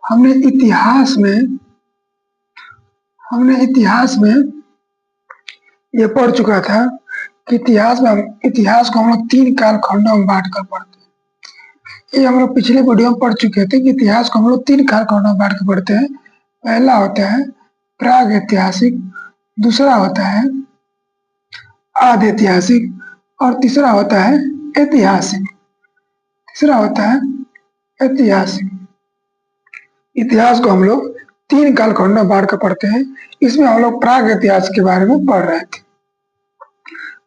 हमने इतिहास में ये पढ़ चुका था कि इतिहास को हम लोग 3 कालखंडों में बांट कर पढ़ते हैं। ये हम लोग पिछले वीडियो में पढ़ चुके थे कि इतिहास को हम लोग 3 कालखंडों में बांट कर पढ़ते हैं। पहला होता है प्राग ऐतिहासिक, दूसरा होता है आदि ऐतिहासिक और तीसरा होता है ऐतिहासिक। इतिहास को हम लोग 3 कालखंडों में बांट कर पढ़ते हैं। इसमें हम लोग प्राग इतिहास के बारे में पढ़ रहे थे।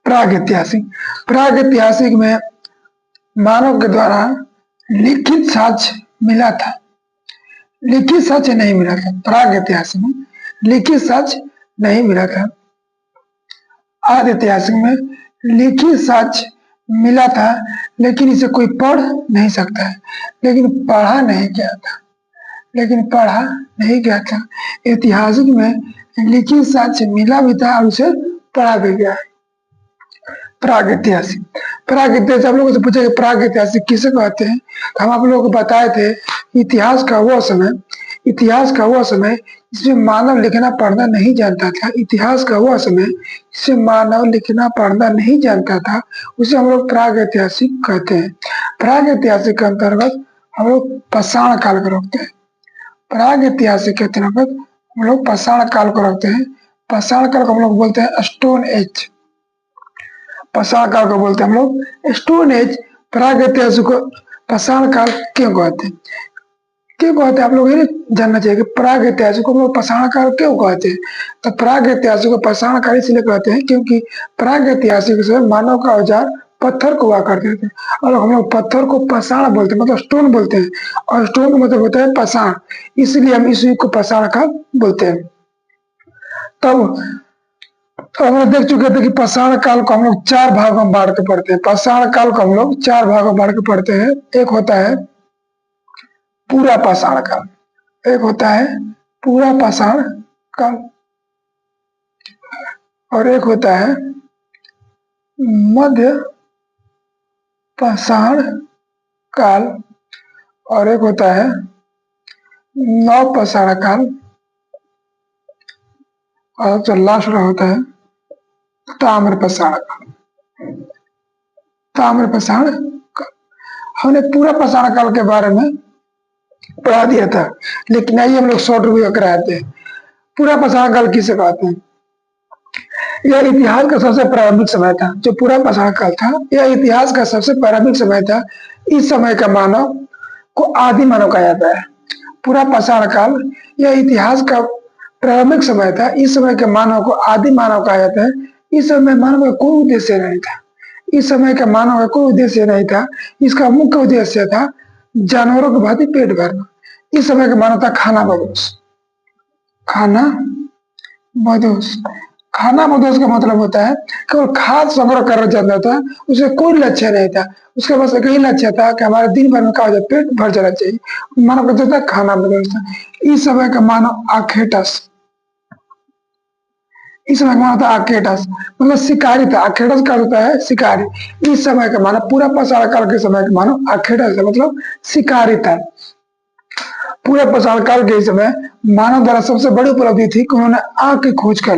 प्राग ऐतिहासिक में मानव के द्वारा लिखित साक्ष्य मिला था, लिखित साक्ष्य नहीं मिला था। प्राग ऐतिहासिक में लिखित साक्ष्य नहीं मिला था। आदि ऐतिहासिक में लिखित साक्ष्य मिला था, लेकिन इसे कोई पढ़ नहीं सकता है, लेकिन पढ़ा नहीं गया था। ऐतिहासिक में लिखित साक्ष्य मिला भी था और उसे पढ़ा भी गया। प्राग ऐतिहासिक आप लोगों से पूछे कि प्राग ऐतिहासिक किसे कहते हैं, तो हम आप लोगों को बताए थे इतिहास का वो समय जिसमें मानव लिखना पढ़ना नहीं जानता था। इतिहास का वो समय जिसमें मानव लिखना पढ़ना नहीं जानता था, उसे हम लोग प्राग ऐतिहासिक कहते हैं। प्राग ऐतिहासिक के अंतर्गत हम लोग पाषाण काल को रखते हैं। प्राग ऐतिहासिक के अंतर्गत हम लोग पाषाण काल को रखते हैं। पाषाण काल को हम लोग बोलते हैं स्टोन एज। पाषाण काल को बोलते हैं हम लोग स्टोन एज। प्राग ऐतिहासिक को पाषाण काल क्यों कहते हैं? आप लोग ये जानना चाहिए कि प्राग ऐतिहासिक को हम लोग पाषाण काल क्यों कहते हैं। तो प्राग ऐतिहासिक को पाषाण काल इसलिए कहते हैं क्योंकि प्राग ऐतिहासिक से मानव का औजार पत्थर को हुआ करते थे, और हम लोग पत्थर को पाषाण बोलते हैं, मतलब स्टोन बोलते हैं, और स्टोन का मतलब होता है पाषाण, इसलिए हम इस युग को पाषाण काल बोलते हैं। तब हम लोग देख चुके थे कि पाषाण काल को हम लोग 4 भागों में बांट के पढ़ते हैं। पाषाण काल को हम लोग 4 भागों में बांट के पढ़ते हैं। एक होता है पूरा पाषाण काल, और एक होता है मध्य पाषाण काल, और एक होता है नव पाषाण काल, और जो लास्ट में होता है ताम्र पाषाण काल। हमने पूरा पाषाण काल के बारे में पढ़ा दिया था, लेकिन आइए हम लोग शॉर्ट रिव्यू कराते हैं। पूरा पाषाण काल किसे कहते हैं? यह इतिहास का सबसे प्रारंभिक समय था। जो पूरा पाषाण काल था, यह इतिहास का सबसे प्रारंभिक समय था। इस समय का मानव को आदि मानव कहा जाता है। पूरा पाषाण काल यह इतिहास का प्रारंभिक समय था। इस समय के मानव को आदि मानव कहा जाता है। इस समय मानव का कोई उद्देश्य नहीं था। इसका मुख्य उद्देश्य था जानवरों के भांति पेट भरना। इस समय का मानव था खाना बदोश का मतलब होता है केवल खाद्य संग्रह करना चाहता था। उसे कोई लक्ष्य नहीं था, उसका बस एक ही लक्ष्य था कि हमारे दिन भर में क्या हो जाए, पेट भर जाना चाहिए। मानव का था खाना बदोश था। इस समय का मानव आखेटस मतलब शिकारी था। आखेटस का होता है शिकारी। इस समय का मानव, पूरा पाषाण काल के समय का मानव आखेटस मतलब शिकारी था। पूरे पाषाण काल के समय मानव द्वारा सबसे बड़ी उपलब्धि थी कि उन्होंने आग की खोज कर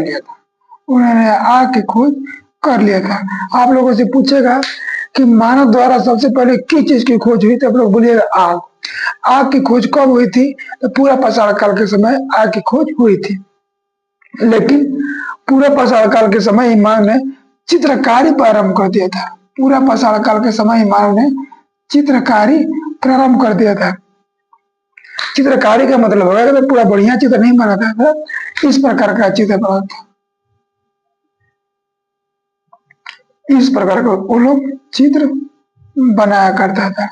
लिया था। आप लोगों से पूछेगा कि मानव द्वारा सबसे पहले किस चीज की खोज हुई, तो आप लोग बोलिएगा आग की खोज कब हुई थी? तो पूरा पाषाण काल के समय आग की खोज हुई थी। लेकिन पूरे पाषाण काल के समय ही मानव ने चित्रकारी प्रारंभ कर दिया था। पूरा पाषाण काल के समय ही मानव ने चित्रकारी प्रारंभ कर दिया था। चित्रकारी का मतलब होगा कि पूरा बढ़िया चित्र नहीं बनाता था, इस प्रकार का चित्र बनाता था। इस प्रकार का वो लोग चित्र बनाया करता था।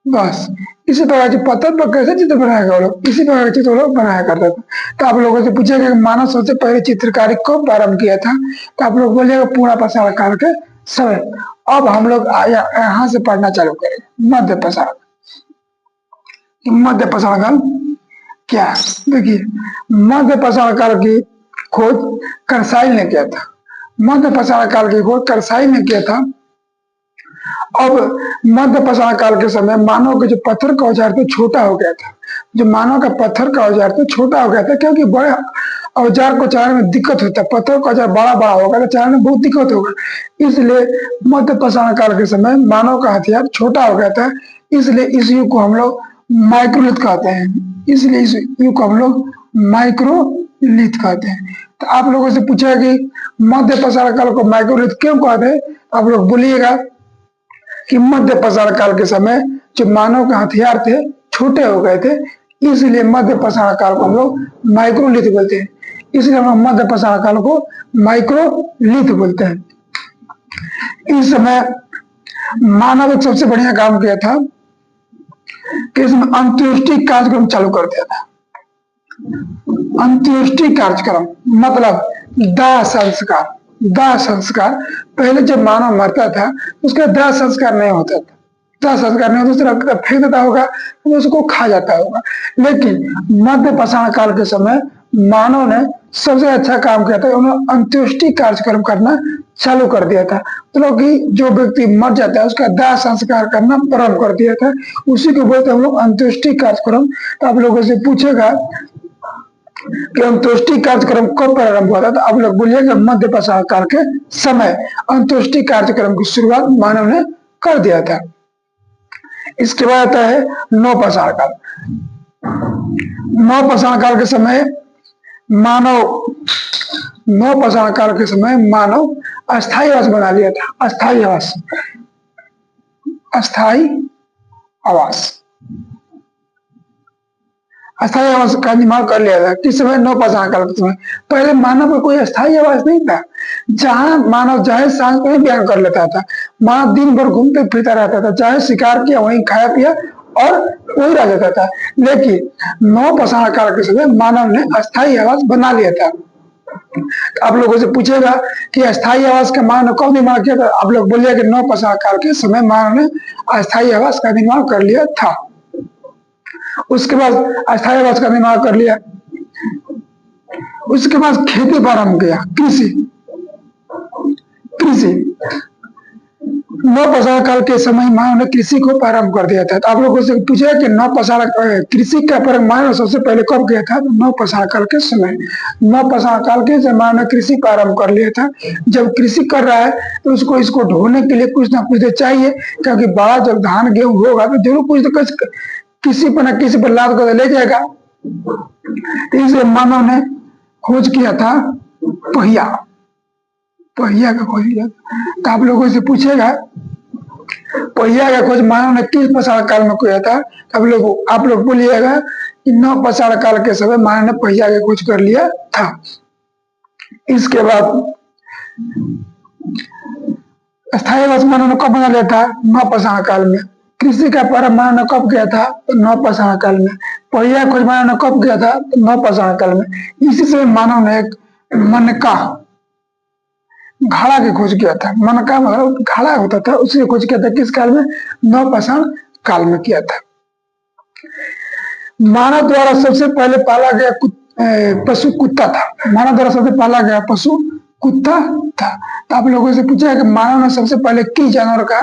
बस इसी प्रकार के पत्थर पर कैसे चित्र बनाएगा वो लोग, इसी प्रकार के चित्र वो लोग बनाया करता था। तो आप लोगों से पूछेगा कि मानव सबसे पहले चित्रकारी कब प्रारंभ किया था, तो आप लोग बोलिएगा पूरा पाषाण काल के समय। अब हम लोग यहाँ से पढ़ना चालू करेंगे मध्य पाषाण काल क्या। देखिए, मध्य पाषाण काल की खोज करसाइल ने किया था। मध्य पाषाण काल की खोज करसाइल ने किया था, अब मध्य पाषाण काल के समय मानव के जो पत्थर का औजार था छोटा हो गया था। जो मानव का पत्थर का औजार था छोटा हो गया था, क्योंकि बड़े औजार को चलाने में दिक्कत होता है। पत्थर का औजार बड़ा बड़ा होगा तो चलाने में बहुत दिक्कत होगा, इसलिए मध्य पाषाण काल के समय मानव का हथियार छोटा हो गया था। इसलिए इस युग को हम लोग माइक्रोलिथ कहते हैं। इसलिए इस युग को हम लोग माइक्रोलिथ कहते हैं। तो आप लोगों से पूछा कि मध्य पाषाण काल को माइक्रोलिथ क्यों कहते हैं, आप लोग बोलिएगा कि मध्य पाषाण काल के समय जो मानव के हथियार थे छोटे हो गए थे, इसलिए मध्य पाषाण काल को हम लोग माइक्रोलिथ बोलते हैं। इसलिए हम लोग मध्य पाषाण काल को माइक्रोलिथ बोलते हैं। इस समय मानव एक सबसे बढ़िया काम किया था कि इसमें अंत्येष्टि कार्यक्रम चालू कर दिया था। अंत्येष्टि कार्यक्रम मतलब दाह संस्कार। दाह संस्कार, पहले जब मानव मरता था उसका दाह संस्कार नहीं होता था। दाह संस्कार नहीं होता, उसको फेंक देता होगा, तो उसको खा जाता होगा। लेकिन मध्य पाषाण काल के समय मानव ने सबसे अच्छा काम किया था, उन्होंने अंत्येष्टि कार्यक्रम करना चालू कर दिया था। मतलब कि जो व्यक्ति मर जाता है उसका दाह संस्कार करना प्रारंभ कर दिया था, उसी को बोलते हम लोग अंत्येष्टि कार्यक्रम। तो आप लोगों से पूछेगा कि अंत्येष्टि कार्यक्रम कब प्रारंभ हुआ था, तो आप लोग बोलिएगा मध्य पाषाण काल के समय अंत्येष्टि कार्यक्रम की शुरुआत मानव ने कर दिया था। इसके बाद आता है नवपाषाण काल। नवपाषाण काल के समय नवपाषाण काल के समय मानव अस्थायी आवास बना लिया था। अस्थायी आवास, अस्थायी आवास, अस्थायी आवास का निर्माण कर लिया था। किस समय? नवपाषाण काल के समय। पहले मानव का कोई अस्थायी आवास नहीं था। जहां मानव चाहे सांस में बयान कर लेता था, मानव दिन भर घूमते फिरता रहता था, चाहे शिकार किया वहीं खाया पिया और वही रह जाता था। लेकिन नवपाषाण काल के समय मानव ने अस्थायी आवास बना लिया था। आप लोगों से पूछेगा कि अस्थायी आवास का मानव कब निर्माण किया था, आप लोग बोलिए कि नवपाषाण काल के समय मानव ने अस्थायी आवास का निर्माण कर लिया था। उसके बाद अस्थायी आवास का निर्माण कर लिया, उसके बाद खेती प्रारंभ किया, कृषि। नवपाषाण काल के समय मानव ने कृषि को प्रारंभ कर दिया था। तो आप लोगों से पूछा कि नवपाषाण कृषि का प्रारंभ मानव सबसे पहले कब किया था? नवपाषाण काल के समय। नवपाषाण काल के समय मानव ने कृषि प्रारंभ कर लिया था। जब कृषि कर रहा है तो उसको इसको ढोने के लिए कुछ ना कुछ तो चाहिए, क्योंकि बड़ा जब धान गेहूं होगा तो जरूर कुछ तो किसी पर न किसी पर लाद कर ले जाएगा। तो इसलिए मानव ने खोज किया था पहिया। पहिया का खोज किया। तो आप लोगों से पूछेगा पहिया का खोज मानव ने किस पाषाण काल में किया था? आप लोग बोलिएगा कि नवपाषाण काल के समय मानव ने पहिया का खोज कर लिया था। इसके बाद अस्थायी आवास मानव ने कब बना लिया था? नवपाषाण काल में। कृषि का प्रारंभ मानव ने कब किया था? नवपाषाण काल में। पहिया खोज मानव ने कब किया था? नवपाषाण काल में। इसी से मानव ने एक मनका, घड़ा की खोज किया था। मनका मतलब घड़ा होता था, उसकी खोज किया था किस काल में? नवपाषाण काल में किया था। मानव द्वारा सबसे पहले पाला गया पशु कुत्ता था। मानव द्वारा सबसे पाला गया पशु कुत्ता था। तो आप लोगों से पूछा है कि मानव ने सबसे पहले किस जानवर का